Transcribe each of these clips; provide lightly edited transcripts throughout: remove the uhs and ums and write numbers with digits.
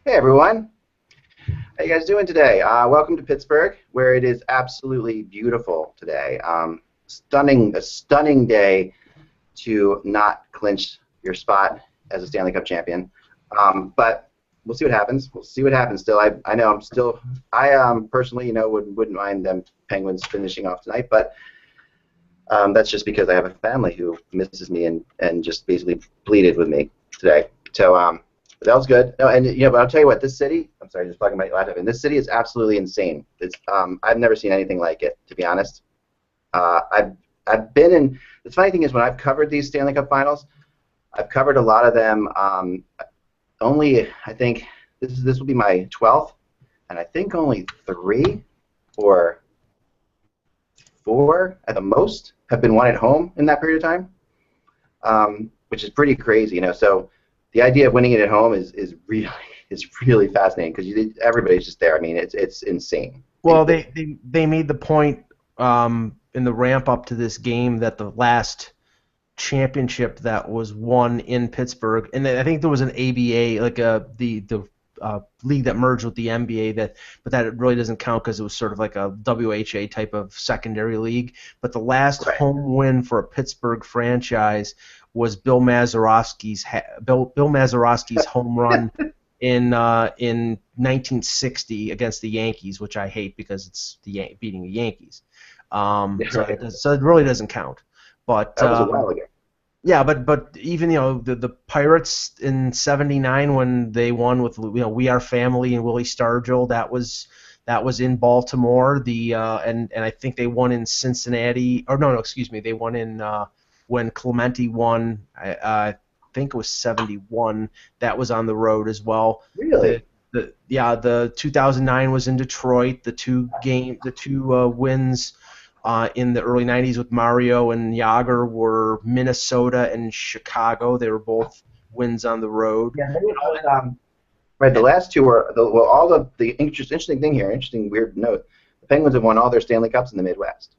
Hey everyone, how you guys doing today? Welcome to Pittsburgh, where it is absolutely beautiful today. A stunning day to not clinch your spot as a Stanley Cup champion. But we'll see what happens. We'll see what happens. Still, I know I personally, wouldn't mind them Penguins finishing off tonight, but that's just because I have a family who misses me and just basically pleaded with me today. So that was good. No, and but I'll tell you what, this city. I'm sorry, just talking about your laptop. And this city is absolutely insane. It's I've never seen anything like it, to be honest. I've been in. The funny thing is, when I've covered these Stanley Cup Finals, I've covered a lot of them. Only I think this will be my 12th, and I think only 3 or 4 at the most have been won at home in that period of time, which is pretty crazy, So the idea of winning it at home is really fascinating because everybody's just there. I mean, it's insane. Well, they made the point in the ramp up to this game that the last championship that was won in Pittsburgh, and I think there was an ABA, like the league that merged with the NBA, but that really doesn't count because it was sort of like a WHA type of secondary league. But the last home win for a Pittsburgh franchise was Bill Mazeroski's home run in 1960 against the Yankees, which I hate because it's beating the Yankees. So it really doesn't count. But that was a while ago. Yeah, but even the Pirates in '79 when they won with We Are Family and Willie Stargell, that was in Baltimore. And I think they won in Cincinnati. Or no, excuse me, they won in when Clemente won. I think it was '71. That was on the road as well. Really? The 2009 was in Detroit. The two wins in the early '90s with Mario and Yager were Minnesota and Chicago. They were both wins on the road. Yeah, right. The last two were all the interesting thing here. Interesting weird note. The Penguins have won all their Stanley Cups in the Midwest.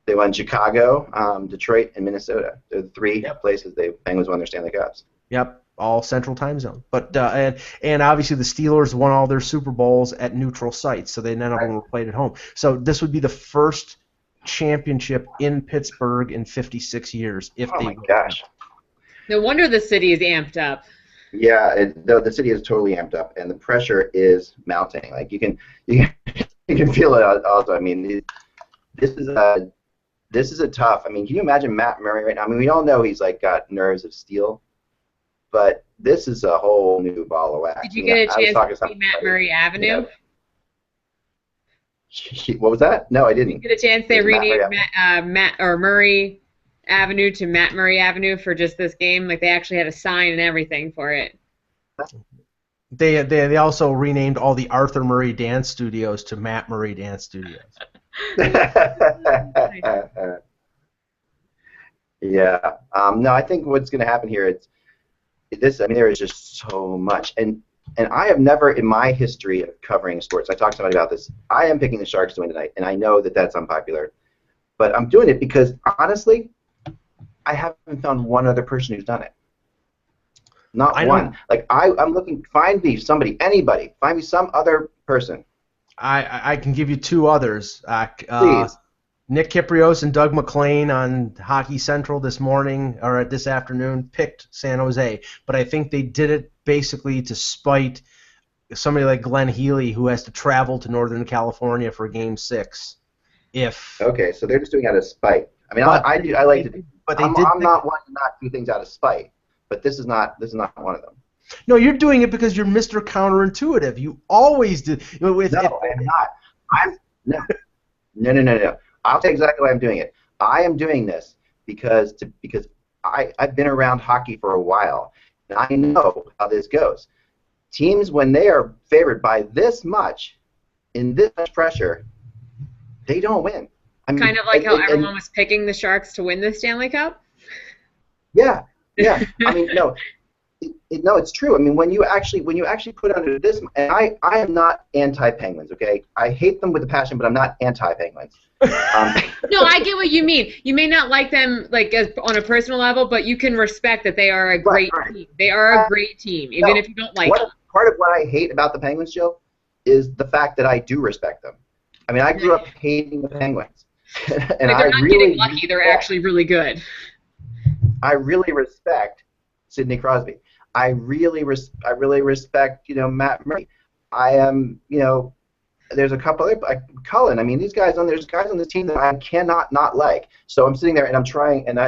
They won Chicago, Detroit, and Minnesota. They're the 3 places the Penguins won their Stanley Cups. Yep, all Central Time Zone. But and obviously the Steelers won all their Super Bowls at neutral sites, so none of them were played at home. So this would be the first championship in Pittsburgh in 56 years. Oh my gosh! No wonder the city is amped up. Yeah, the city is totally amped up, and the pressure is mounting. Like you can feel it also. I mean, this is a tough. I mean, can you imagine Matt Murray right now? I mean, we all know he's got nerves of steel, but this is a whole new ball of wax. Did you get a chance to see Matt Murray Avenue? What was that? No, I didn't. Did you get a chance they renamed Murray Avenue to Matt Murray Avenue for just this game? Like they actually had a sign and everything for it. They also renamed all the Arthur Murray Dance Studios to Matt Murray Dance Studios. Yeah. No, I think what's going to happen here I mean, there is just so much, and I have never in my history of covering sports. I talked to somebody about this. I am picking the Sharks to win tonight, and I know that that's unpopular, but I'm doing it because honestly, I haven't found one other person who's done it. Not one. Like I'm looking. Find me somebody, anybody. Find me some other person. I can give you 2 others. Please. Nick Kiprios and Doug McLean on Hockey Central this morning or this afternoon picked San Jose, but I think they did it basically to spite somebody like Glenn Healy who has to travel to Northern California for Game 6. Okay, so they're just doing it out of spite. I mean, I like to. But I'm not one to not do things out of spite, but this is not one of them. No, you're doing it because you're Mr. Counterintuitive. You always do. No, I'm not. No. I'll tell you exactly why I'm doing it. I am doing this because I've been around hockey for a while, and I know how this goes. Teams, when they are favored by this much, in this much pressure, they don't win. I mean, kind of like how everyone was picking the Sharks to win the Stanley Cup? Yeah. I mean, no, it's true. I mean, when you actually put under this, and I am not anti-Penguins, okay? I hate them with a passion, but I'm not anti-Penguins. No, I get what you mean. You may not like them like on a personal level, but you can respect that they are a great team. They are a great team, even if you don't like them. Part of what I hate about the Penguins, Jill, is the fact that I do respect them. I mean, I grew up hating the Penguins, and they're not getting lucky. They're actually really good. I really respect Sidney Crosby. I really respect, Matt Murray. I am, there's a couple of Cullen. I mean, there's guys on this team that I cannot not like. So I'm sitting there and I'm trying, and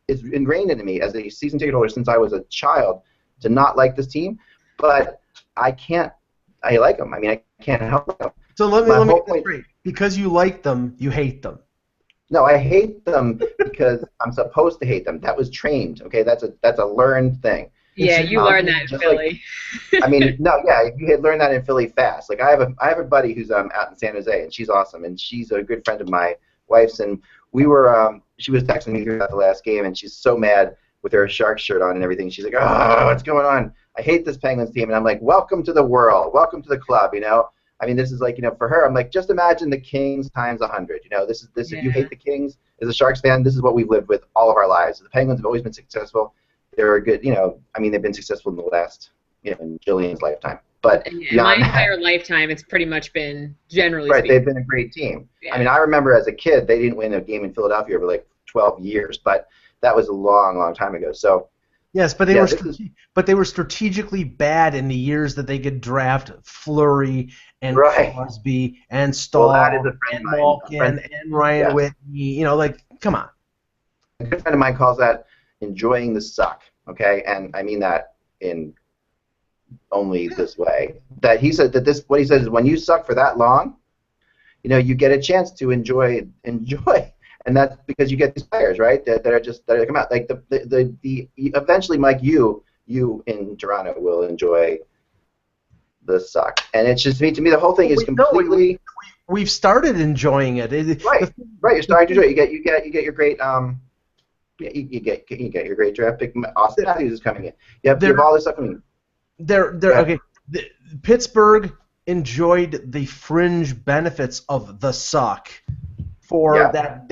it's ingrained into me as a season ticket holder since I was a child to not like this team. But I can't. I like them. I mean, I can't help them. So let me get this straight. Because you like them, you hate them. No, I hate them because I'm supposed to hate them. That was trained. Okay, that's a learned thing. Yeah, you learned that in Philly. I mean, no, yeah, you had learned that in Philly fast. Like I have a buddy who's out in San Jose, and she's awesome, and she's a good friend of my wife's, and we were she was texting me about the last game, and she's so mad with her Sharks shirt on and everything. She's like, oh, what's going on? I hate this Penguins team, and I'm like, welcome to the world, welcome to the club, I mean, this is like, for her, I'm like, just imagine the Kings times 100. This. Yeah. If you hate the Kings as a Sharks fan, this is what we've lived with all of our lives. The Penguins have always been successful. They're good, I mean, they've been successful in the last, in Jillian's lifetime. But in my entire lifetime, it's pretty much been generally right. Speaking. They've been a great team. Yeah. I mean, I remember as a kid, they didn't win a game in Philadelphia for like 12 years, but that was a long, long time ago. So. Yes, but they were strategically bad in the years that they could draft Fleury and Crosby and Stahl and Malkin and Ryan Whitney. Come on. A good friend of mine calls that enjoying the suck. Okay, and I mean that in only this way. That he said that what he says is when you suck for that long, you get a chance to enjoy. And that's because you get these players, right? That come out like the eventually, Mike, you in Toronto will enjoy the suck, and it's just to me the whole thing is completely. We've started enjoying it. Right. You're starting to enjoy it. You get your great you get your great draft pick. Austin Matthews is coming in. You have all this stuff coming. Okay. Pittsburgh enjoyed the fringe benefits of the suck. For that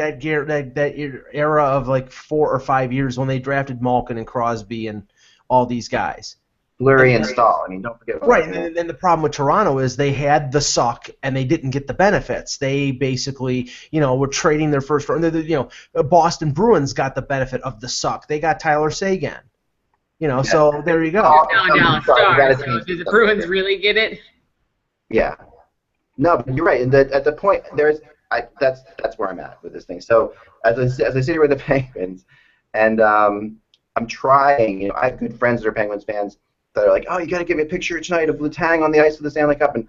era of like 4 or 5 years when they drafted Malkin and Crosby and all these guys. Fleury and Stahl. I mean, don't forget. Right, and then the problem with Toronto is they had the suck and they didn't get the benefits. They basically, were trading their first round. Boston Bruins got the benefit of the suck. They got Tyler Seguin. So there you go. So did the Bruins really get it? Yeah. No, but you're right. And at the point that's where I'm at with this thing. So as I sit here with the Penguins, and I'm trying. I have good friends that are Penguins fans that are like, oh, you got to give me a picture tonight of Letang on the ice of the Stanley Cup, and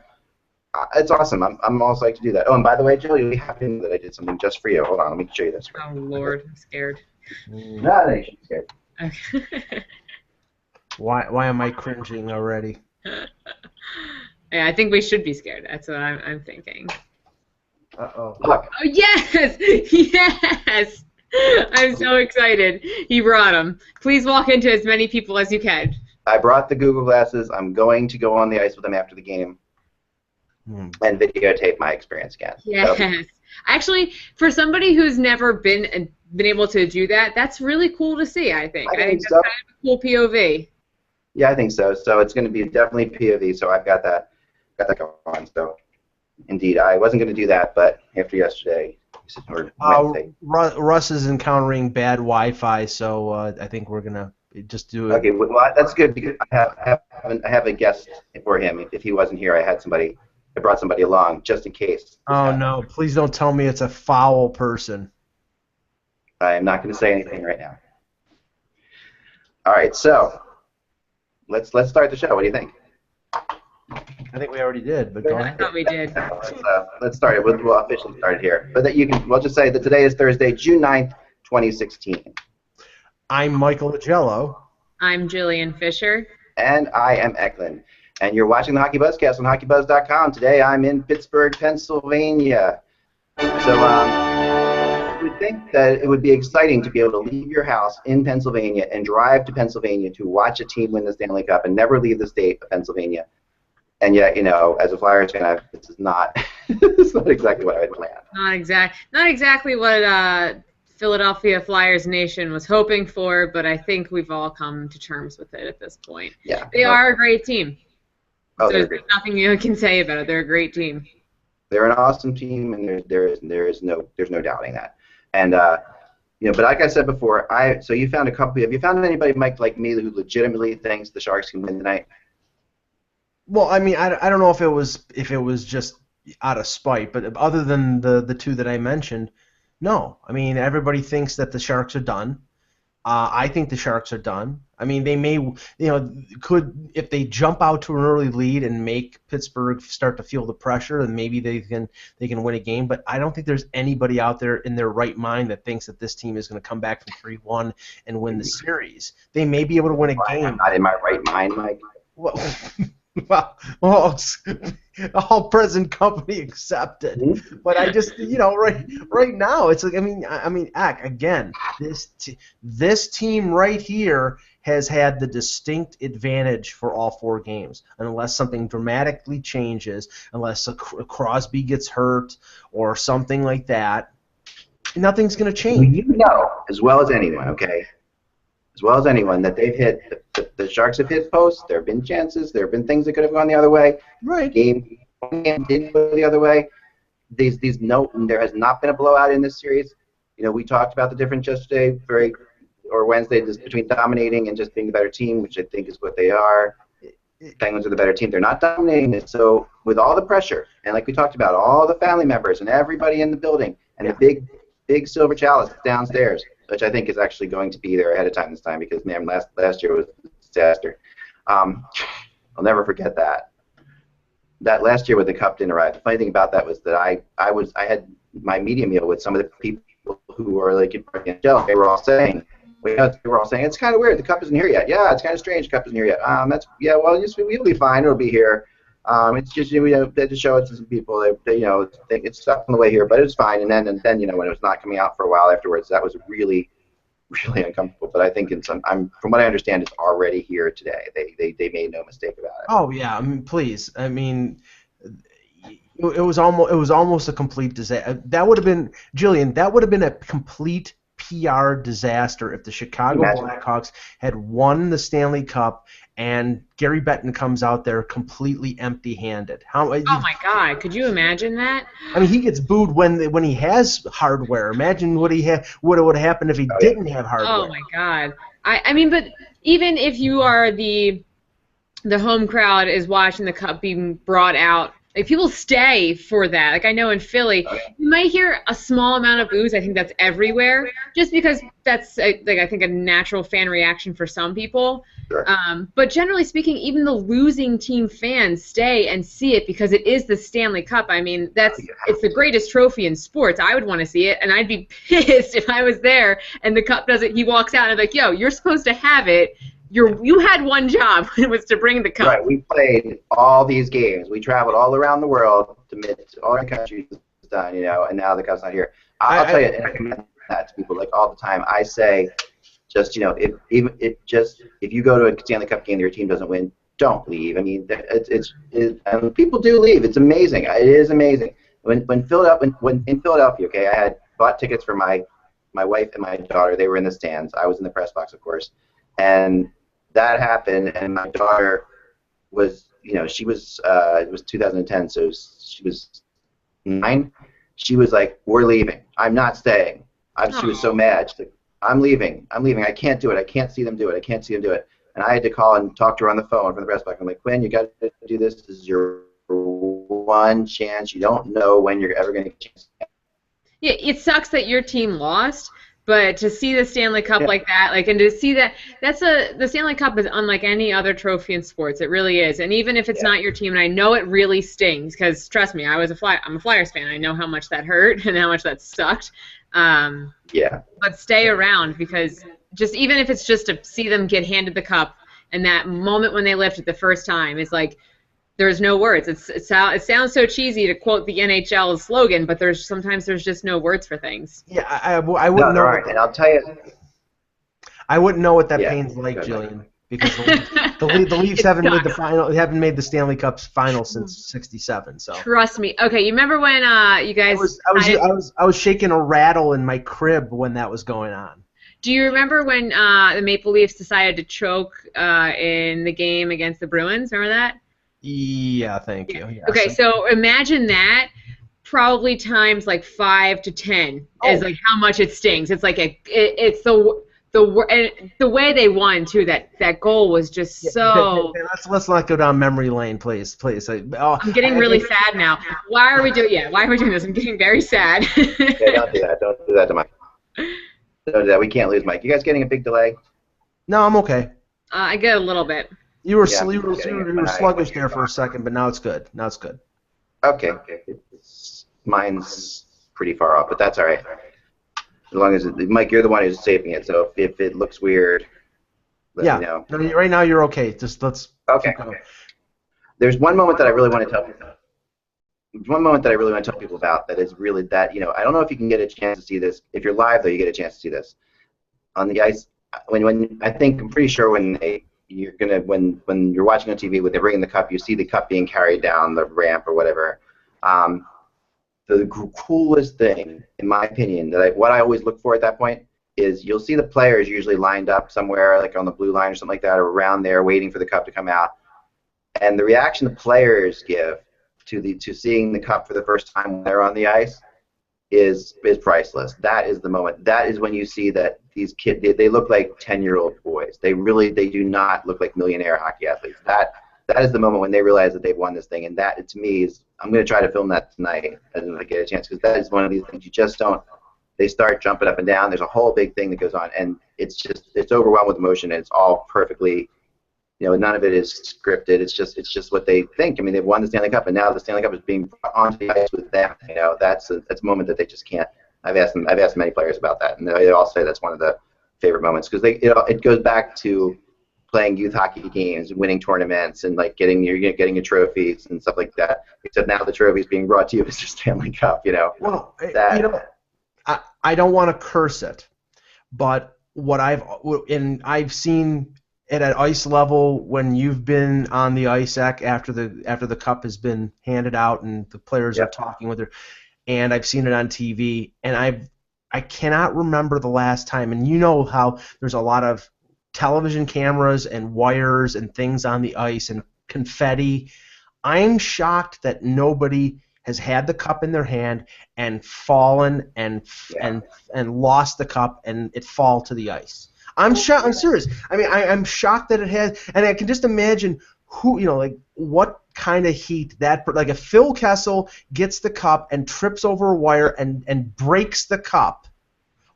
it's awesome. I'm also like to do that. Oh, and by the way, Jill, you have to know that I did something just for you. Hold on, let me show you this. Oh Lord, I'm scared. No, you should be scared. Okay. Why am I cringing already? Yeah, I think we should be scared. That's what I'm thinking. Uh-oh. Look. Oh, yes! Yes! I'm so excited. He brought them. Please walk into as many people as you can. I brought the Google glasses. I'm going to go on the ice with them after the game and videotape my experience again. Yes. So. Actually, for somebody who's never been able to do that, that's really cool to see, I think. I think that's kind of a cool POV. Yeah, I think so. So it's going to be definitely POV, so I've got that going on. So indeed, I wasn't going to do that, but after yesterday, Russ is encountering bad Wi-Fi, so I think we're going to just do it. Okay, well, that's good because I have a guest for him. If he wasn't here, I brought somebody along just in case. Oh, no, please don't tell me it's a foul person. I'm not going to say anything right now. All right, so let's start the show. What do you think? I think we already did, but go ahead. I thought we did. Let's start it. We'll officially start it here. But we'll just say that today is Thursday, June 9th, 2016. I'm Michael Agello. I'm Jillian Fisher. And I am Eklund. And you're watching the HockeyBuzzcast on HockeyBuzz.com. Today I'm in Pittsburgh, Pennsylvania. So you would think that it would be exciting to be able to leave your house in Pennsylvania and drive to Pennsylvania to watch a team win the Stanley Cup and never leave the state of Pennsylvania. And yet, as a Flyers fan, this is not It's not exactly what I had planned. Not exactly what Philadelphia Flyers Nation was hoping for, but I think we've all come to terms with it at this point. Yeah. They are a great team. Oh, There's nothing you can say about it. They're a great team. They're an awesome team, and there's no doubting that. And but like I said before, so you found a couple. Have you found anybody, Mike, like me, who legitimately thinks the Sharks can win tonight? Well, I mean, I don't know if it was just out of spite, but other than the two that I mentioned, no. I mean, everybody thinks that the Sharks are done. I think the Sharks are done. I mean, they may, could, if they jump out to an early lead and make Pittsburgh start to feel the pressure, then maybe they can win a game. But I don't think there's anybody out there in their right mind that thinks that this team is going to come back from 3-1 and win the series. They may be able to win a game. I'm not in my right mind, Mike. Well, all present company accepted. Mm-hmm. But I just, right now, it's like, I mean, again, this team right here has had the distinct advantage for all 4 games, unless something dramatically changes, unless a Crosby gets hurt or something like that. Nothing's going to change. You know, as well as anyone, okay? As well as anyone, that they've hit, the Sharks have hit posts, there have been chances, there have been things that could have gone the other way. Right. Game didn't go the other way. There has not been a blowout in this series. We talked about the difference yesterday, or Wednesday, just between dominating and just being the better team, which I think is what they are. Penguins are the better team. They're not dominating it. So with all the pressure, and like we talked about, all the family members and everybody in the building, and the big silver chalice downstairs, which I think is actually going to be there ahead of time this time, because, man, last year was a disaster. I'll never forget that. That last year when the cup didn't arrive, the funny thing about that was that I had my media meal with some of the people who were like in front of the NHL. They were all saying, it's kind of weird. The cup isn't here yet. Yeah, it's kind of strange. The cup isn't here yet. We'll be fine. It'll be here. It's just they had to show it to some people. They think it's stuck on the way here, but it's fine. And then when it was not coming out for a while afterwards, that was really, really uncomfortable. But I think from what I understand, it's already here today. They made no mistake about it. Oh yeah, I mean, please, I mean, it was almost a complete disaster. That would have been, Jillian. That would have been a complete PR disaster if the Chicago Blackhawks had won the Stanley Cup and Gary Bettman comes out there completely empty-handed. Oh my God! Could you imagine that? I mean, he gets booed when he has hardware. Imagine what would have happened if he didn't have hardware. Oh my God! I mean, but even if you are the home crowd is watching the cup being brought out, like, people stay for that. Like, I know in Philly, you might hear a small amount of boos. I think that's everywhere, just because that's I think a natural fan reaction for some people. Sure. But generally speaking, even the losing team fans stay and see it because it is the Stanley Cup. I mean, it's the greatest trophy in sports. I would want to see it, and I'd be pissed if I was there and the cup doesn't. He walks out and I'm like, yo, you're supposed to have it. You had one job. It was to bring the cup. Right. We played all these games. We traveled all around the world to meet all the countries done, and now the cup's not here. I'll tell you, and I recommend that to people like all the time. I say, just if you go to a Stanley Cup game and your team doesn't win, don't leave. I mean, and people do leave. It's amazing. It is amazing. When in Philadelphia, okay, I had bought tickets for my wife and my daughter. They were in the stands. I was in the press box, of course, and that happened, and my daughter was, she was, it was 2010, so she was 9. She was like, we're leaving. I'm not staying. She was so mad. She's like, I'm leaving. I can't do it. I can't see them do it. And I had to call and talk to her on the phone from the press box. I'm like, Quinn, you got to do this. This is your one chance. You don't know when you're ever going to get a chance. Yeah, it sucks that your team lost. But to see the Stanley Cup like that, and to see the Stanley Cup is unlike any other trophy in sports. It really is. And even if it's not your team, and I know it really stings, because trust me, I'm a Flyers fan. I know how much that hurt and how much that sucked. But stay around, because just even if it's just to see them get handed the cup, and that moment when they lift it the first time is like, there's no words. It sounds so cheesy to quote the NHL slogan, but sometimes there's just no words for things. Yeah, I wouldn't know. And I'll tell you, I wouldn't know what that pain's like, Jillian, because the Leafs haven't made the final, haven't made the Stanley Cup's final since '67. So trust me. Okay, you remember when you guys? I was shaking a rattle in my crib when that was going on. Do you remember when the Maple Leafs decided to choke in the game against the Bruins? Remember that? Yeah, thank you. Yes. Okay, so imagine that probably times like 5 to 10 is like how much it stings. It's like it's the way they won too. That goal was just so. Let's not go down memory lane, please. I'm getting really sad now. Why are we doing? Yeah, why are we doing this? I'm getting very sad. Yeah, don't do that. Don't do that to Mike. Don't do that. We can't lose Mike. You guys getting a big delay? No, I'm okay. I get a little bit. You were sluggish there for a second, but now it's good. Okay. Mine's pretty far off, but that's all right. As long as Mike, you're the one who's saving it. So if it looks weird, let me know. No, right now you're okay. Just let's. Okay. There's one moment that I really want to tell people. One moment that I really want to tell people about that is really that I don't know if you can get a chance to see this. If you're live though, you get a chance to see this on the ice. When I'm pretty sure when you're watching on TV when they're bringing the cup, you see the cup being carried down the ramp or whatever. The coolest thing, in my opinion, what I always look for at that point is you'll see the players usually lined up somewhere, like on the blue line or something like that, or around there waiting for the cup to come out. And the reaction the players give to seeing the cup for the first time when they're on the ice is priceless. That is the moment. That is when you see that these kids, they look like 10-year-old boys. They do not look like millionaire hockey athletes. That is the moment when they realize that they've won this thing, and that, to me, is I'm going to try to film that tonight as I get a chance, because that is one of these things you just don't. They start jumping up and down. There's a whole big thing that goes on, and it's overwhelmed with emotion, and it's all perfectly, none of it is scripted. It's just what they think. I mean, they've won the Stanley Cup, and now the Stanley Cup is being brought onto the ice with them. That's a moment that they just can't. I've asked many players about that, and they all say that's one of the favorite moments, because it goes back to playing youth hockey games, winning tournaments, and like getting your trophies and stuff like that. Except now the trophy is being brought to you as your Stanley Cup. Well, I don't want to curse it, but what I've seen at ice level when you've been on the ice after the cup has been handed out and the players are talking with her, and I've seen it on TV, and I cannot remember the last time. And you know how there's a lot of television cameras and wires and things on the ice and confetti. I'm shocked that nobody has had the cup in their hand and fallen and lost the cup and it fall to the ice. I'm serious. I mean, I'm shocked that it has, and I can just imagine what kind of heat that, like if Phil Kessel gets the cup and trips over a wire and breaks the cup,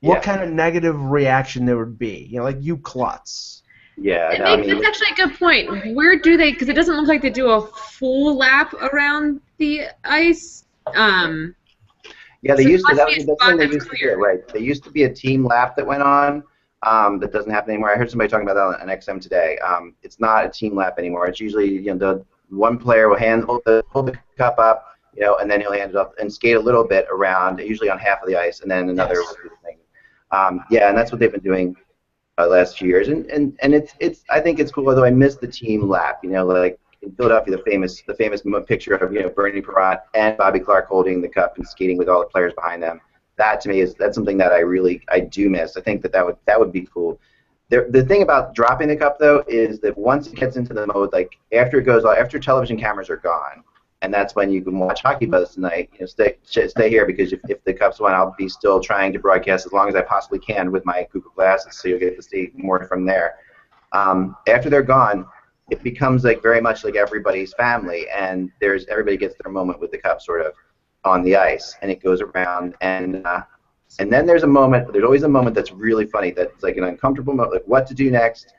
what kind of negative reaction there would be? Like, you klutz. Yeah, that's actually a good point. Where do they? Because it doesn't look like they do a full lap around the ice. Yeah, they used to. That's the thing they used to do, right? There used to be a team lap that went on. That doesn't happen anymore. I heard somebody talking about that on XM today. It's not a team lap anymore. It's usually the one player will hold the cup up, and then he'll hand it up and skate a little bit around, usually on half of the ice, and then another thing. And that's what they've been doing last few years, and it's I think it's cool. Although I miss the team lap, like in Philadelphia, the famous picture of Bernie Perrott and Bobby Clark holding the cup and skating with all the players behind them. That to me that's something that I do miss. I think that would be cool. The thing about dropping the cup though is that once it gets into the mode, like after television cameras are gone, and that's when you can watch Hockey Buzz tonight. Stay here, because if the cup's won, I'll be still trying to broadcast as long as I possibly can with my Google Glasses, so you'll get to see more from there. After they're gone, it becomes like very much like everybody's family, and everybody gets their moment with the cup sort of on the ice, and it goes around, and then there's always a moment that's really funny, that's like an uncomfortable moment, like what to do next,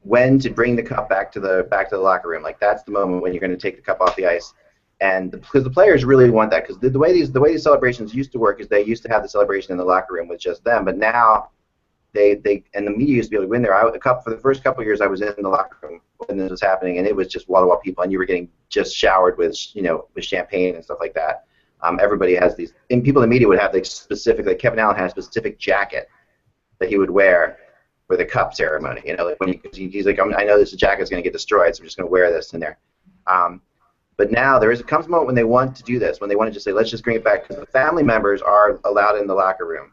when to bring the cup back to the locker room. Like that's the moment when you're going to take the cup off the ice, and because the players really want that, because the way these celebrations used to work is they used to have the celebration in the locker room with just them, but now they and the media used to be able to go in there. For the first couple of years I was in the locker room when this was happening, and it was just wall-to-wall people, and you were getting just showered with with champagne and stuff like that. Everybody has these, and people in the media would have specific, like Kevin Allen had a specific jacket that he would wear for the cup ceremony. You know, like when he's like, I know this jacket's going to get destroyed, so I'm just going to wear this in there. But now comes a moment when they want to do this, when they want to just say, let's just bring it back, because the family members are allowed in the locker room,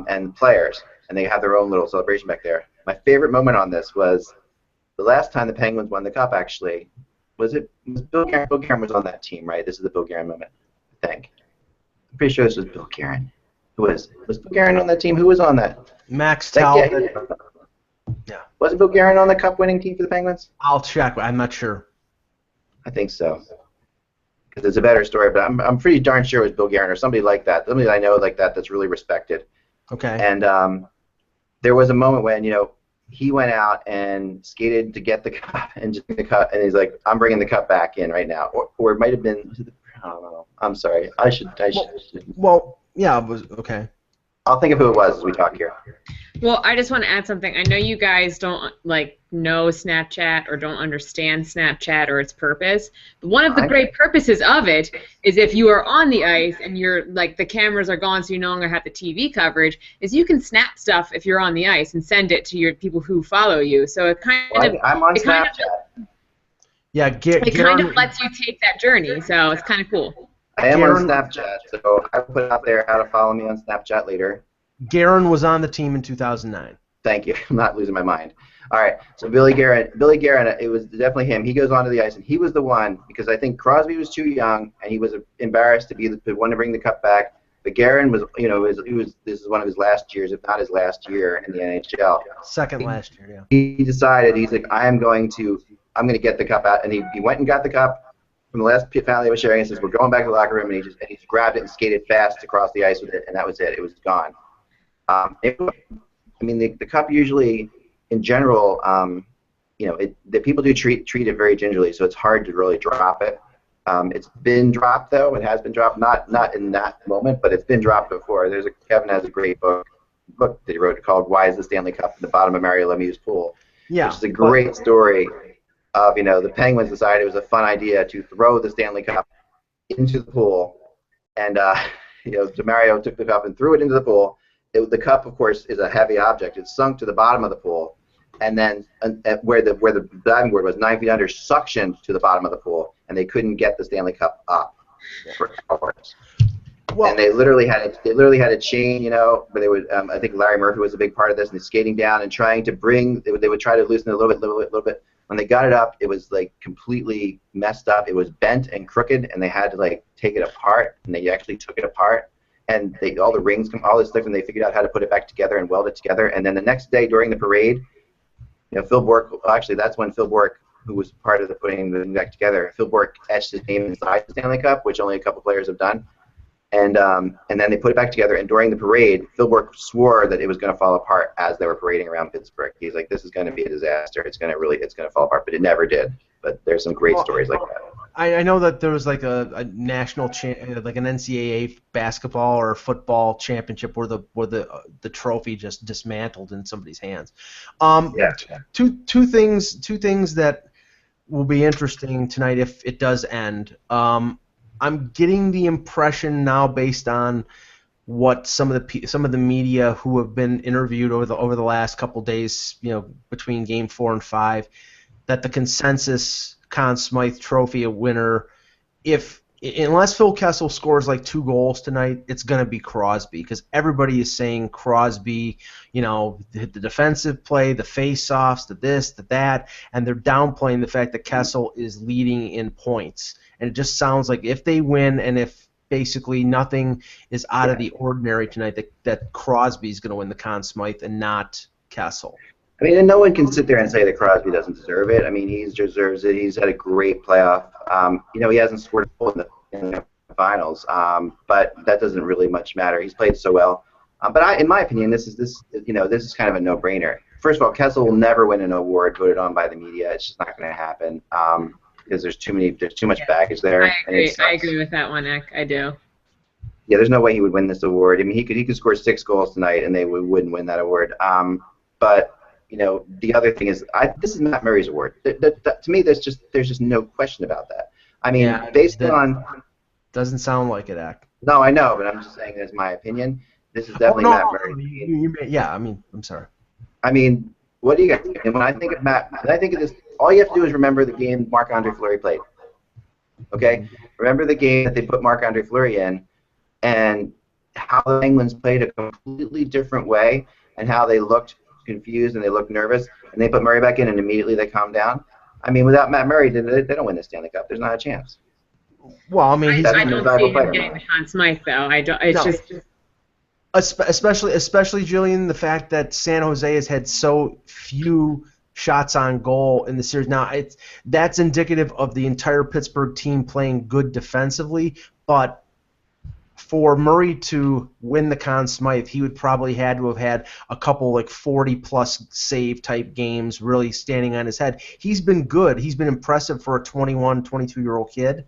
and players, and they have their own little celebration back there. My favorite moment on this was the last time the Penguins won the cup, actually. Was Bill Guerin? Bill Guerin was on that team, right? This is the Bill Guerin moment, I think. I'm pretty sure this was Bill Guerin. Was Bill Guerin on that team? Who was on that? Max Talbot. Yeah. Wasn't Bill Guerin on the cup-winning team for the Penguins? I'll check. I'm not sure. I think so. Because it's a better story, but I'm pretty darn sure it was Bill Guerin or somebody like that. Somebody that I know like that that's really respected. Okay. And there was a moment when, you know, he went out and skated to get the cup and just the cup, and he's like, I'm bringing the cup back in right now. Or it might have been, I don't know. I'm sorry. I should. Well, yeah, it was okay. I'll think of who it was as we talk here. Well, I just want to add something. I know you guys don't know Snapchat or don't understand Snapchat or its purpose. But one of the great purposes of it is if you are on the ice and you're like the cameras are gone, so you no longer have the TV coverage, is you can snap stuff if you're on the ice and send it to your people who follow you. So it I'm on Snapchat. It kind of lets you take that journey. So it's kind of cool. I am on Snapchat, so I will put out there how to follow me on Snapchat later. Guerin was on the team in 2009. Thank you. I'm not losing my mind. All right, so Billy Guerin, it was definitely him. He goes onto the ice, and he was the one, because I think Crosby was too young, and he was embarrassed to be the one to bring the cup back. But Guerin was, you know, this is one of his last years, if not his last year in the NHL. Second last year, yeah. He decided, he's like, I'm going to get the cup out, and he went and got the cup from the last family I was sharing. He says, we're going back to the locker room, and he just grabbed it and skated fast across the ice with it, and that was it. It was gone. The cup usually, in general, the people do treat it very gingerly, so it's hard to really drop it. It's been dropped, though. It has been dropped, not in that moment, but it's been dropped before. Kevin has a great book that he wrote called "Why Is the Stanley Cup at the Bottom of Mario Lemieux's Pool?" Yeah, which is a great story of, the Penguins decided it was a fun idea to throw the Stanley Cup into the pool, and Mario took the cup and threw it into the pool. The cup, of course, is a heavy object. It sunk to the bottom of the pool, and then where the diving board was 9 feet under, suctioned to the bottom of the pool, and they couldn't get the Stanley Cup up for hours. Well, and they literally had a chain, but they would. I think Larry Murphy was a big part of this, and skating down and trying to bring. They would try to loosen it a little bit. When they got it up, it was like completely messed up. It was bent and crooked, and they had to take it apart, and they actually took it apart. And all the rings, all this stuff, and they figured out how to put it back together and weld it together. And then the next day during the parade, Phil Bourque, actually that's when Phil Bourque, who was part of the putting the thing back together, Phil Bourque etched his name inside the Stanley Cup, which only a couple players have done. And then they put it back together, and during the parade, Phil Bourque swore that it was going to fall apart as they were parading around Pittsburgh. He's like, this is going to be a disaster. It's going to fall apart, but it never did. But there's some great stories like that. I know that there was a national like an NCAA basketball or football championship where the trophy just dismantled in somebody's hands. Two things that will be interesting tonight if it does end. I'm getting the impression now, based on what some of the media who have been interviewed over the last couple days, between Game 4 and 5, that the consensus Conn Smythe Trophy winner, unless Phil Kessel scores 2 goals tonight, it's going to be Crosby, because everybody is saying Crosby, the defensive play, the face-offs, the this, the that, and they're downplaying the fact that Kessel is leading in points. And it just sounds like if they win, and if basically nothing is out of the ordinary tonight, that Crosby is going to win the Conn Smythe and not Kessel. And no one can sit there and say that Crosby doesn't deserve it. He deserves it. He's had a great playoff. He hasn't scored a goal in the finals, but that doesn't really much matter. He's played so well. But in my opinion, this is kind of a no-brainer. First of all, Kessel will never win an award voted on by the media. It's just not going to happen because there's too much baggage there. I agree with that one, Nick. I do. Yeah, there's no way he would win this award. He could score 6 goals tonight, and they wouldn't win that award. But the other thing is, this is Matt Murray's award. To me, there's just no question about that. Based on... Doesn't sound like it, Ak. No, I know, but I'm just saying that's my opinion. This is definitely Matt Murray. I'm sorry. I mean, what do you guys think? And when I think of Matt, when I think of this, all you have to do is remember the game Marc-Andre Fleury played. Okay? Remember the game that they put Marc-Andre Fleury in, and how the Penguins played a completely different way, and how they looked confused and they looked nervous, and they put Murray back in, and immediately they calmed down. I mean, without Matt Murray, they don't win the Stanley Cup. There's not a chance. Well, I mean, I don't see him getting the Conn Smythe though. I don't. It's just. Especially Julian, the fact that San Jose has had so few shots on goal in the series. Now, that's indicative of the entire Pittsburgh team playing good defensively, but for Murray to win the Conn Smythe, he would probably had to have had a couple like 40-plus save type games really standing on his head. He's been good. He's been impressive for a 21, 22-year-old kid,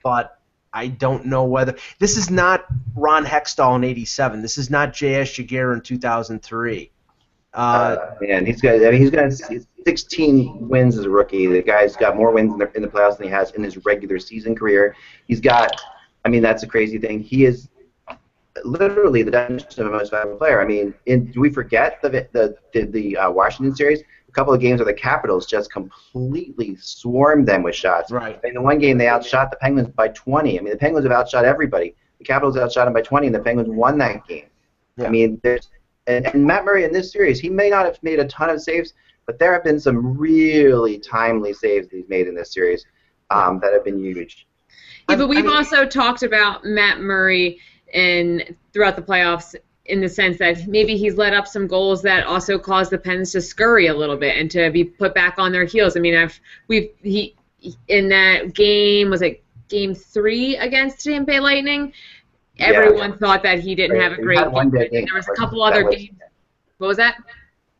but I don't know whether – this is not Ron Hextall in 87. This is not J.S. Jaguar in 2003. Man, he's got 16 wins as a rookie. The guy's got more wins in the playoffs than he has in his regular season career. He's got – I mean, that's a crazy thing. He is literally the definition of a most valuable player. I mean, do we forget the Washington series? A couple of games where the Capitals just completely swarmed them with shots. Right. In the one game, they outshot the Penguins by 20. I mean, the Penguins have outshot everybody. The Capitals outshot them by 20, and the Penguins won that game. Yeah. I mean, and Matt Murray in this series, he may not have made a ton of saves, but there have been some really timely saves that he's made in this series that have been huge. Yeah, but we've also talked about Matt Murray throughout the playoffs in the sense that maybe he's let up some goals that also caused the Pens to scurry a little bit and to be put back on their heels. I mean, in that game, was it Game 3 against Tampa Bay Lightning? Everyone thought that he didn't have a great game. There was a couple other games. What was that?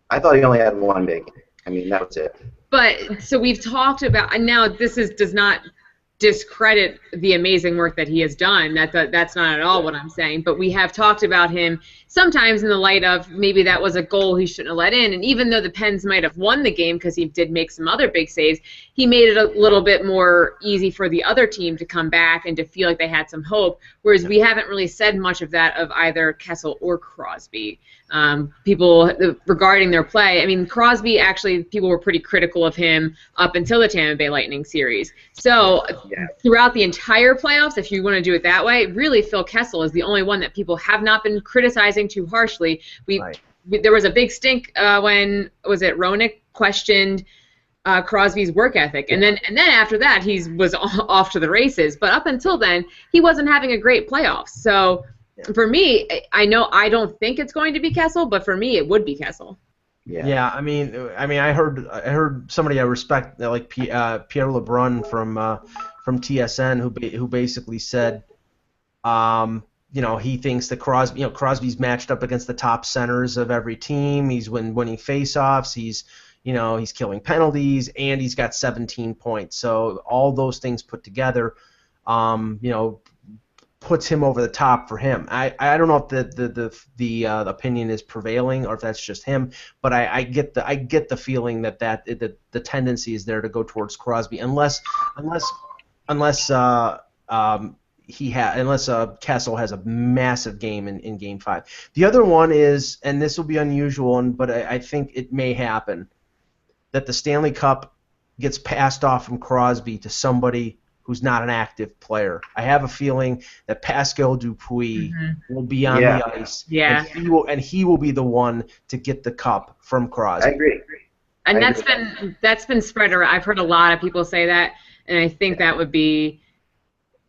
I thought he only had one big game. I mean, that was it. But so we've talked about, and now this does not discredit the amazing work that he has done. That's not at all what I'm saying. But we have talked about him sometimes in the light of maybe that was a goal he shouldn't have let in. And even though the Pens might have won the game because he did make some other big saves, he made it a little bit more easy for the other team to come back and to feel like they had some hope. Whereas we haven't really said much of that of either Kessel or Crosby. People regarding their play. I mean, Crosby, actually, people were pretty critical of him up until the Tampa Bay Lightning series. So throughout the entire playoffs, if you want to do it that way, really Phil Kessel is the only one that people have not been criticizing too harshly. There was a big stink when, was it Roenick questioned Crosby's work ethic, and then after that he was off to the races. But up until then, he wasn't having a great playoffs. So for me, I don't think it's going to be Kessel, but for me, it would be Kessel. Yeah. I mean, I heard somebody I respect, like Pierre Lebrun from TSN, who basically said, he thinks that Crosby's matched up against the top centers of every team. He's winning faceoffs. He's killing penalties, and he's got 17 points. So all those things put together, puts him over the top for him. I don't know if the opinion is prevailing or if that's just him, but I get the feeling that the tendency is there to go towards Crosby unless Kessel has a massive game in Game 5. The other one is, and this will be unusual, but I think it may happen, that the Stanley Cup gets passed off from Crosby to somebody who's not an active player. I have a feeling that Pascal Dupuis will be on the ice, and he will be the one to get the cup from Crosby. I agree. And that's been spread around. I've heard a lot of people say that, and I think that would be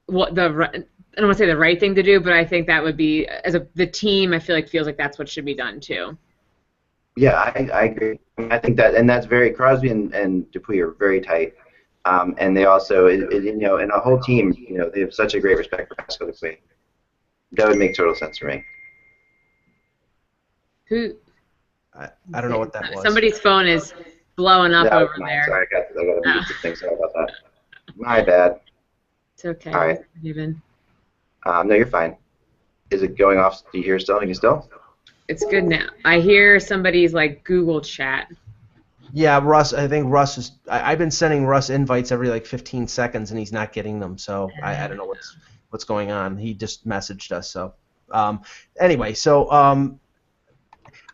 what I don't want to say the right thing to do, but I think that would be, the team, I feel like feels like that's what should be done too. Yeah, I agree. I think that, and that's very, Crosby and Dupuis are very tight. And they also, in a whole team, they have such a great respect for Pascal Dupuis. That would make total sense for me. Who? I don't know what that was. Somebody's phone is blowing up over there. Sorry, I got to mute the thing. Sorry about that. My bad. It's okay. All right. Even. No, you're fine. Is it going off? Do you hear still? Can you still? It's good now. I hear somebody's Google chat. Yeah, Russ. I think Russ is. I've been sending Russ invites every 15 seconds, and he's not getting them. So I don't know what's going on. He just messaged us. So anyway, so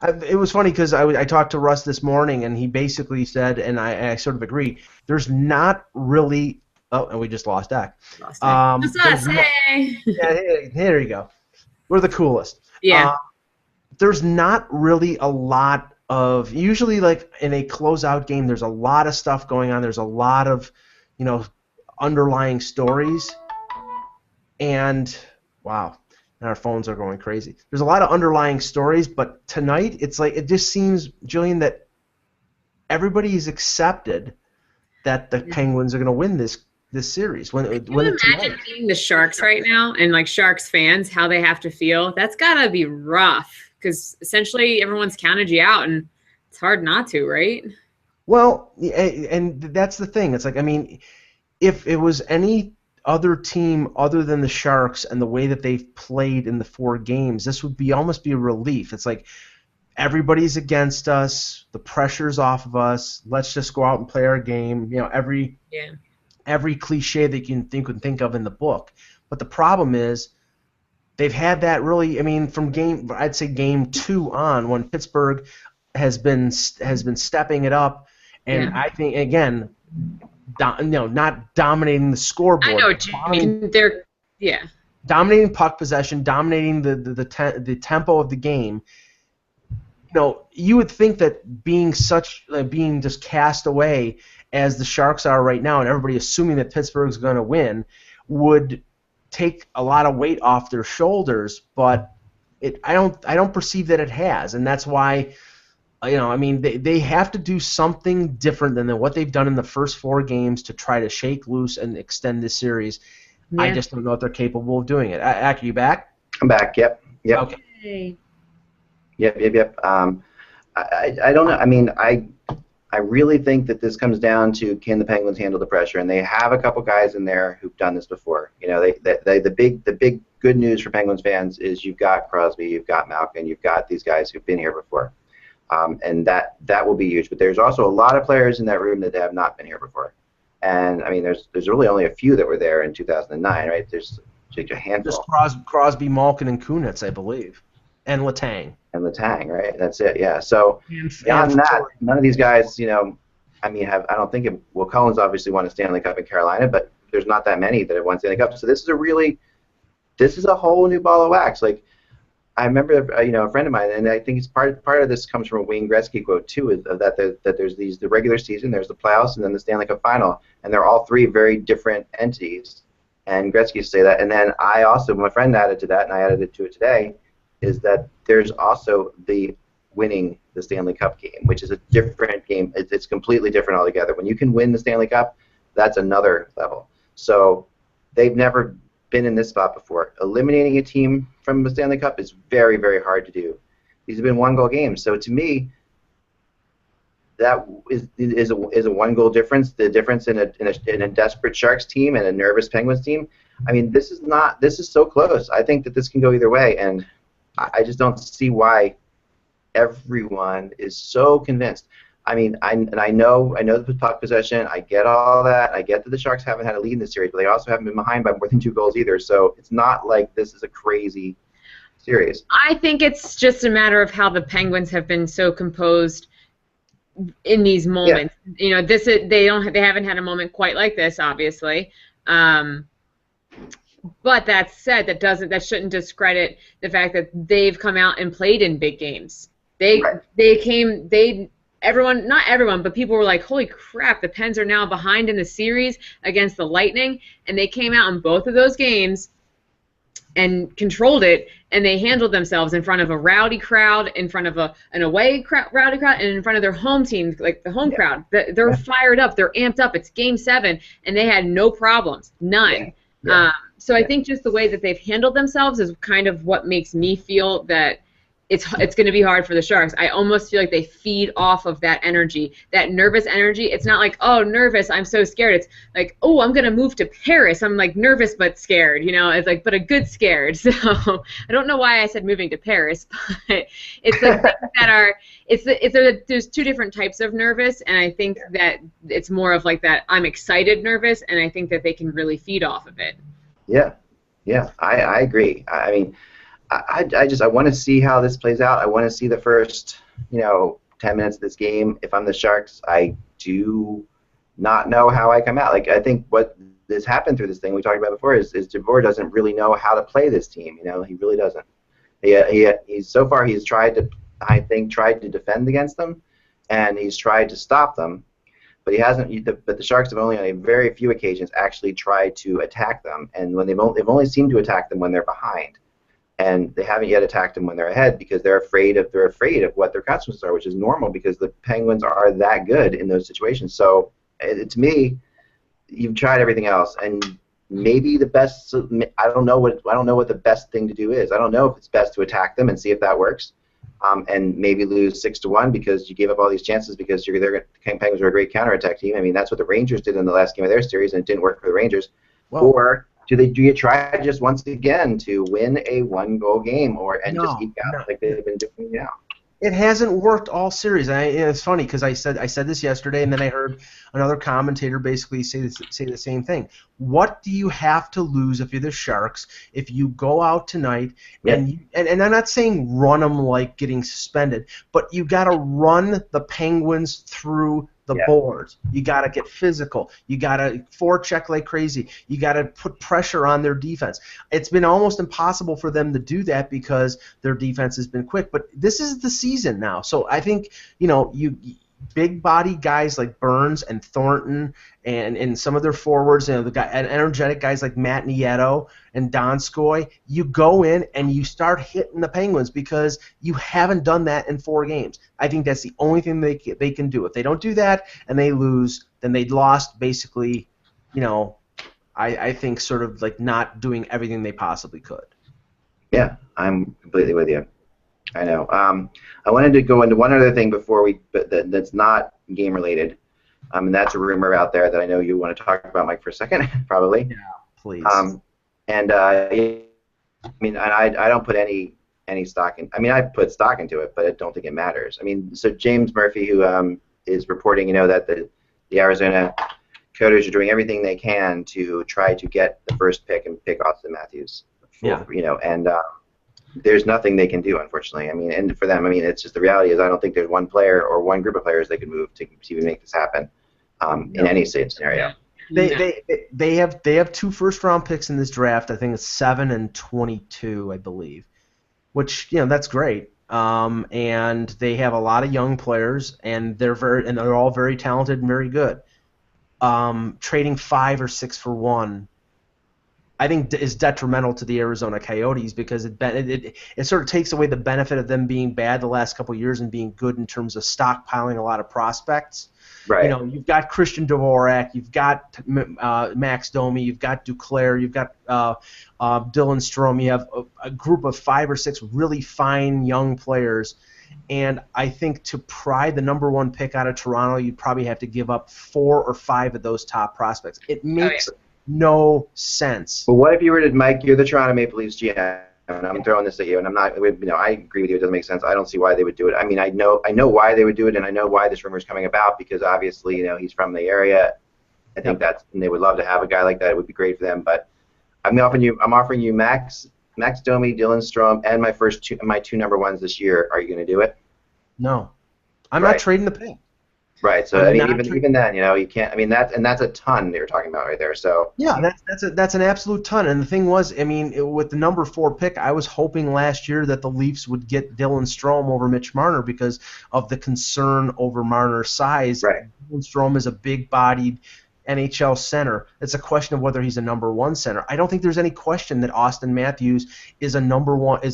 It was funny because I talked to Russ this morning, and he basically said, and I sort of agree, there's not really. Oh, and we just lost Dak. Lost Dak. It's us, hey. Yeah, hey, there you go. We're the coolest. Yeah. There's not really a lot of, usually like in a closeout game, there's a lot of stuff going on. There's a lot of, underlying stories. And, wow, and our phones are going crazy. There's a lot of underlying stories, but tonight it's like, it just seems, Jillian, that everybody's accepted that the Penguins are going to win this series. Can you imagine being the Sharks right now and like Sharks fans, how they have to feel? That's gotta be rough because essentially everyone's counted you out, and it's hard not to, right? Well, and that's the thing. It's like, I mean, if it was any other team other than the Sharks and the way that they've played in the 4 games, this would almost be a relief. It's like everybody's against us, the pressure's off of us. Let's just go out and play our game. Every cliche that you can think of in the book. But the problem is they've had that really, I mean, from I'd say game 2 on, when Pittsburgh has been stepping it up, and I think, again, not dominating the scoreboard. I know what you mean. They're dominating puck possession, dominating the tempo of the game. You would think that being just cast away as the Sharks are right now, and everybody assuming that Pittsburgh's going to win, would take a lot of weight off their shoulders. But I don't perceive that it has, and that's why, I mean, they have to do something different than what they've done in the first 4 games to try to shake loose and extend this series. Yeah. I just don't know if they're capable of doing it. Ak, are you back? I'm back. Yep. Okay. Yep. I don't know. I mean, I really think that this comes down to, can the Penguins handle the pressure? And they have a couple guys in there who've done this before. The big good news for Penguins fans is you've got Crosby, you've got Malkin, you've got these guys who've been here before, and that will be huge. But there's also a lot of players in that room that have not been here before. And I mean, there's really only a few that were there in 2009, right? There's a handful. Just Crosby, Malkin, and Kunitz, I believe, and Letang. Right? That's it, yeah. So beyond that, none of these guys, I mean, I don't think Cullen's obviously won a Stanley Cup in Carolina, but there's not that many that have won Stanley Cup. So this is a whole new ball of wax. Like, I remember, a friend of mine, and I think it's part of this comes from a Wayne Gretzky quote too, is that there's the regular season, there's the playoffs, and then the Stanley Cup final, and they're all 3 very different entities. And Gretzky used to say that, and then my friend added to that, and I added it to it today, is that there's also the winning the Stanley Cup game, which is a different game. It's completely different altogether. When you can win the Stanley Cup, that's another level. So they've never been in this spot before. Eliminating a team from the Stanley Cup is very, very hard to do. These have been 1-goal games. So to me, that is a 1-goal difference. The difference in a desperate Sharks team and a nervous Penguins team. I mean, this is so close. I think that this can go either way, and I just don't see why everyone is so convinced. I mean, I know the puck possession. I get all that. I get that the Sharks haven't had a lead in this series, but they also haven't been behind by more than 2 goals either. So it's not like this is a crazy series. I think it's just a matter of how the Penguins have been so composed in these moments. Yeah. They haven't had a moment quite like this, obviously. But that said, that shouldn't discredit the fact that they've come out and played in big games. Everyone, not everyone, but people were like, holy crap, the Pens are now behind in the series against the Lightning, and they came out in both of those games and controlled it, and they handled themselves in front of a rowdy crowd, in front of an away rowdy crowd, and in front of their home team, like the home crowd. They're fired up, they're amped up. It's Game 7, and they had no problems, none. So I think just the way that they've handled themselves is kind of what makes me feel that it's going to be hard for the Sharks. I almost feel like they feed off of that energy, that nervous energy. It's not like, oh, nervous, I'm so scared. It's like, oh, I'm going to move to Paris. I'm like nervous but scared, It's like, but a good scared. So I don't know why I said moving to Paris, but it's like things that are, there's 2 different types of nervous, and I think that it's more of like that I'm excited nervous, and I think that they can really feed off of it. Yeah, I agree. I mean, I want to see how this plays out. I want to see the first 10 minutes of this game. If I'm the Sharks, I do not know how I come out. Like, I think what has happened through this thing we talked about before is DeBoer doesn't really know how to play this team. He really doesn't. He's so far he's tried to defend against them, and he's tried to stop them, but he hasn't. But the Sharks have only on a very few occasions actually tried to attack them, and when they've only seemed to attack them when they're behind, and they haven't yet attacked them when they're ahead because they're afraid of what their consequences are, which is normal because the Penguins are that good in those situations. So to me, you've tried everything else, and maybe the best. I don't know what the best thing to do is. I don't know if it's best to attack them and see if that works, and maybe lose 6-1 because you gave up all these chances because the Penguins are a great counterattack team. I mean, that's what the Rangers did in the last game of their series, and it didn't work for the Rangers. Well, or do you try just once again to win a 1-goal game just eke out like they've been doing now? It hasn't worked all series. It's funny because I said this yesterday, and then I heard another commentator basically say the same thing. What do you have to lose if you're the Sharks if you go out tonight and I'm not saying run them like getting suspended, but you got to run the Penguins through the boards. You got to get physical. You got to forecheck like crazy. You got to put pressure on their defense. It's been almost impossible for them to do that because their defense has been quick. But this is the season now, so I think you big body guys like Burns and Thornton and some of their forwards, the energetic guys like Matt Nieto and Donskoy, you go in and you start hitting the Penguins because you haven't done that in 4 games. I think that's the only thing they can do. If they don't do that and they lose, then they lost basically, I think sort of like not doing everything they possibly could. Yeah, I'm completely with you. I know. I wanted to go into one other thing that's not game related, and that's a rumor out there that I know you want to talk about, Mike, for a second, probably. Yeah, please. I don't put any stock in. I mean, I put stock into it, but I don't think it matters. I mean, so James Murphy, who is reporting, that the Arizona Coyotes are doing everything they can to try to get the first pick and pick Austin Matthews. There's nothing they can do, unfortunately. I mean, and for them, it's just the reality is I don't think there's one player or one group of players they could move to even make this happen in any scenario. They have 2 first-round picks in this draft. I think it's 7 and 22, I believe, which that's great. And they have a lot of young players, and they're all very talented and very good. Trading 5 or 6 for 1. I think is detrimental to the Arizona Coyotes because it sort of takes away the benefit of them being bad the last couple of years and being good in terms of stockpiling a lot of prospects. Right. You've got Christian Dvorak, you've got Max Domi, you've got Duclair, you've got Dylan Strome. You have a group of 5 or 6 really fine young players. And I think to pry the number 1 pick out of Toronto, you'd probably have to give up 4 or 5 of those top prospects. It makes no sense. Well, what if you were to, Mike, you're the Toronto Maple Leafs GM, and I'm throwing this at you, and I'm not, I agree with you, it doesn't make sense. I don't see why they would do it. I mean, I know why they would do it, and I know why this rumor is coming about, because obviously, he's from the area. I think and they would love to have a guy like that. It would be great for them, but I'm offering you Max Domi, Dylan Strome, and my 2 number 1s this year. Are you going to do it? No. I'm not trading the pick. Right. So even then, you can't. I mean, that's a ton they were talking about right there. So yeah, that's an absolute ton. And the thing was, with the number 4 pick, I was hoping last year that the Leafs would get Dylan Strome over Mitch Marner because of the concern over Marner's size. Right. Dylan Strome is a big-bodied NHL center. It's a question of whether he's a number 1 center. I don't think there's any question that Austin Matthews is a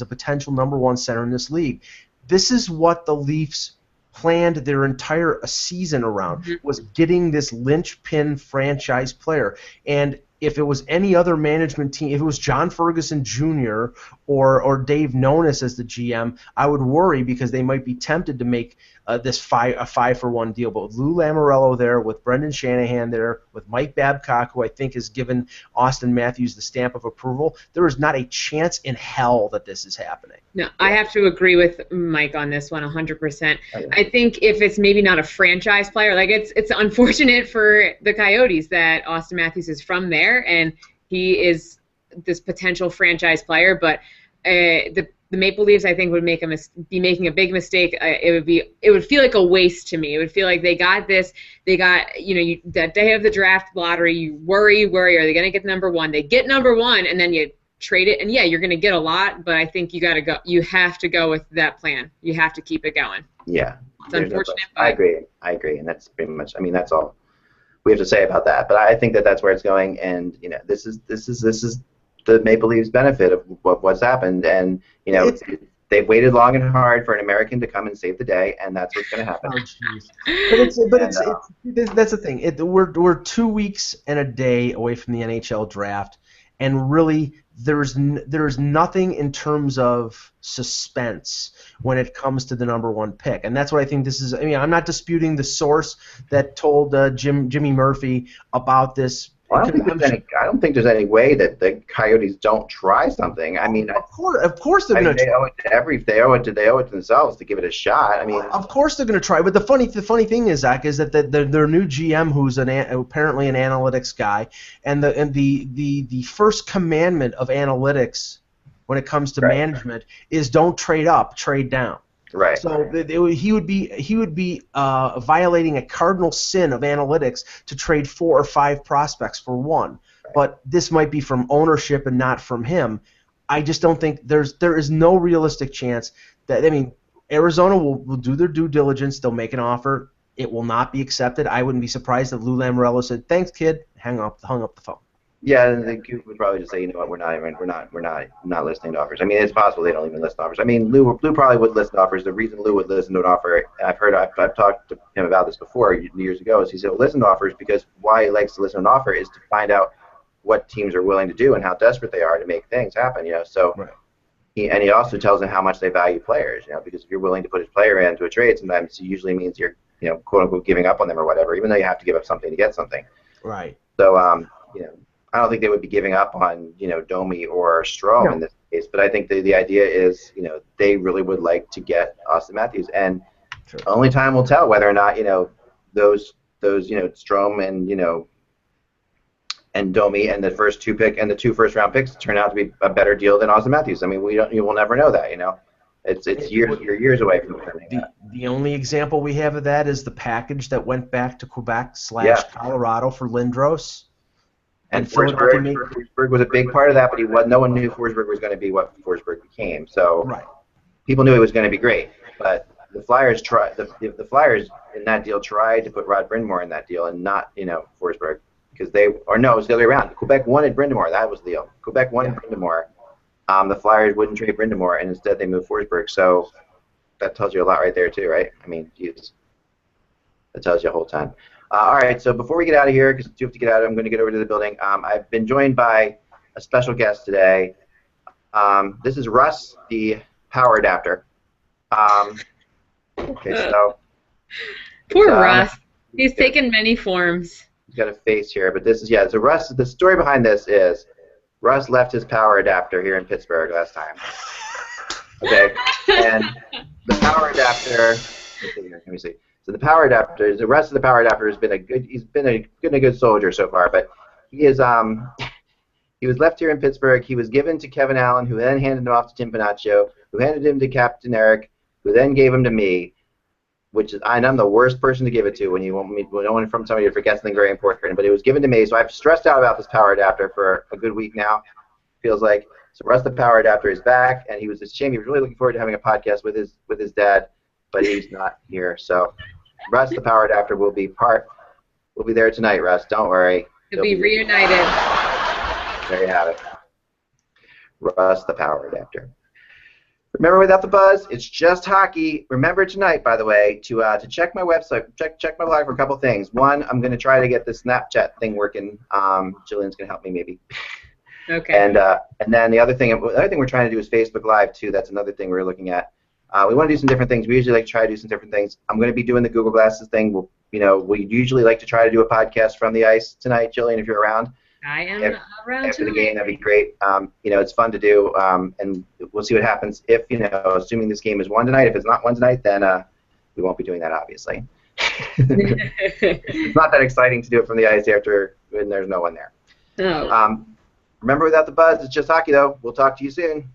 potential number 1 center in this league. This is what the Leafs planned their entire season around, was getting this linchpin franchise player. And if it was any other management team, if it was John Ferguson Jr. or Dave Nonis as the GM, I would worry because they might be tempted to make a 5-for-1 deal. But with Lou Lamoriello there, with Brendan Shanahan there, with Mike Babcock, who I think has given Austin Matthews the stamp of approval, there is not a chance in hell that this is happening. No, I have to agree with Mike on this one 100%. I think if it's maybe not a franchise player, like it's unfortunate for the Coyotes that Austin Matthews is from there and he is this potential franchise player, but the Maple Leafs, I think, would be making a big mistake. It would feel like a waste to me. It would feel like they got this. They got, that day of the draft lottery, you worry. Are they going to get number one? They get number one, and then you trade it, and yeah, you're going to get a lot. But I think you have to go with that plan. You have to keep it going. Yeah, it's unfortunate. I agree, and that's pretty much. I mean, that's all we have to say about that. But I think that's where it's going, and this is the Maple Leafs' benefit of what's happened, and they've waited long and hard for an American to come and save the day, and that's what's going to happen. That's the thing. We're 2 weeks and a day away from the NHL draft, and really there's nothing in terms of suspense when it comes to the number one pick, and that's what I think this is. I mean, I'm not disputing the source that told Jimmy Murphy about this. Well, I don't think there's any way that the Coyotes don't try something. I mean, of course they're going to. They owe it to themselves to give it a shot. I mean, of course they're going to try. But the funny thing is, Zach, is that their new GM, who's apparently an analytics guy, and the first commandment of analytics when it comes to management is don't trade up, trade down. Right. So he would be violating a cardinal sin of analytics to trade 4 or 5 prospects for one. Right. But this might be from ownership and not from him. I just don't think there is no realistic chance that. I mean, Arizona will do their due diligence. They'll make an offer. It will not be accepted. I wouldn't be surprised if Lou Lamoriello said, "Thanks, kid," hung up the phone. Yeah, and the Coop would probably just say, what, we're not listening to offers. I mean, it's possible they don't even listen to offers. I mean, Lou probably would listen to offers. The reason Lou would listen to an offer, and I've talked to him about this before years ago, is he said, listen to offers because why he likes to listen to an offer is to find out what teams are willing to do and how desperate they are to make things happen. So. Right. He also tells them how much they value players. Because if you're willing to put a player into a trade, sometimes it usually means you're quote unquote giving up on them or whatever, even though you have to give up something to get something. Right. So I don't think they would be giving up on, Domi or Strome in this case, but I think the idea is, they really would like to get Austin Matthews, and only time will tell whether or not, those Strome and Domi and the first 2 first-round picks turn out to be a better deal than Austin Matthews. I mean, you will never know that, It's years away from the only example we have of that is the package that went back to Quebec / Colorado for Lindros. And Forsberg was a big part of that, but no one knew Forsberg was going to be what Forsberg became. So people knew he was going to be great. But the Flyers the Flyers in that deal tried to put Rod Brind'Amour in that deal and not Forsberg because it was the other way around. Quebec wanted Brind'Amour. That was the deal. Quebec wanted Brind'Amour. The Flyers wouldn't trade Brind'Amour, and instead they moved Forsberg. So that tells you a lot right there too, right? I mean, that tells you a whole ton. All right, so before we get out of here, because you have to get out, I'm going to get over to the building. I've been joined by a special guest today. This is Russ, the power adapter. Okay, so poor Russ. He's taken many forms. He's got a face here, but this is so Russ. The story behind this is Russ left his power adapter here in Pittsburgh last time. Okay, and the power adapter. Let me see. So the power adapter, the rest of the power adapter has been he's been a good soldier so far, but he was left here in Pittsburgh. He was given to Kevin Allen, who then handed him off to Tim Panaccio, who handed him to Captain Eric, who then gave him to me, I'm the worst person to give it to when you want from somebody to forget something very important, but it was given to me, so I've stressed out about this power adapter for a good week now, feels like. So Russ the power adapter is back, and it's a shame. He was really looking forward to having a podcast with his dad, but he's not here. So Russ, the power adapter, will be there tonight, Russ. Don't worry. He'll be reunited. There you have it. Russ, the power adapter. Remember, without the buzz, it's just hockey. Remember tonight, by the way, to check my website, check my blog for a couple things. One, I'm going to try to get the Snapchat thing working. Jillian's going to help me maybe. Okay. And then the other thing we're trying to do is Facebook Live too. That's another thing we're looking at. We want to do some different things. We usually like to try to do some different things. I'm going to be doing the Google Glasses thing. We usually like to try to do a podcast from the ice tonight, Jillian, if you're around. I am around after tonight. The game. That'd be great. It's fun to do, and we'll see what happens. If assuming this game is won tonight, if it's not won tonight, then we won't be doing that, obviously. It's not that exciting to do it from the ice when there's no one there. No. Remember, without the buzz, it's just hockey, though. We'll talk to you soon.